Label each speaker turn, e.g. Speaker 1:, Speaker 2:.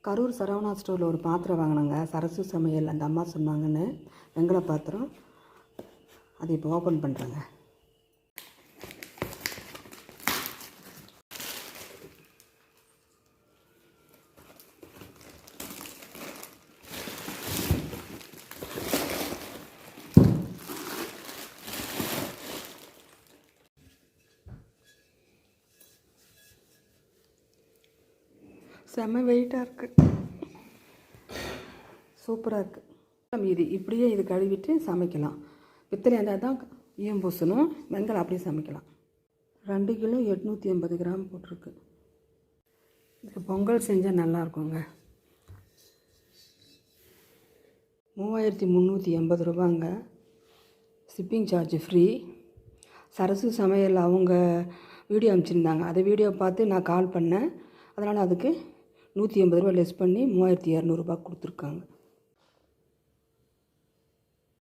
Speaker 1: கரூர் சரவணா ஸ்டோரில் ஒரு பாத்திரம் வாங்கினாங்க, சரசு சமையல் அந்த அம்மா சொன்னாங்கன்னு. வெங்கல பாத்திரம். அது இப்போ ஓப்பன் பண்ணுறேங்க. செம்ம வெயிட்டாக இருக்குது, சூப்பராக இருக்குது. இது இப்படியே இது கழுவிட்டு சமைக்கலாம். பித்தளை இருந்தால் தான் ஈயம் பூசணும், வெங்காயம் அப்படியே சமைக்கலாம். 2 கிலோ 880 கிராம் போட்டிருக்கு. இதுக்கு பொங்கல் செஞ்சால் நல்லாயிருக்குங்க. 3380 ரூபாங்க. Shipping charge free. சரசு சமையல் அவங்க வீடியோ அனுப்பிச்சிருந்தாங்க, அதை வீடியோ பார்த்து நான் கால் பண்ணேன். அதனால் அதுக்கு 180 ரூபா லெஸ் பண்ணி 3200 ரூபா கொடுத்துருக்காங்க.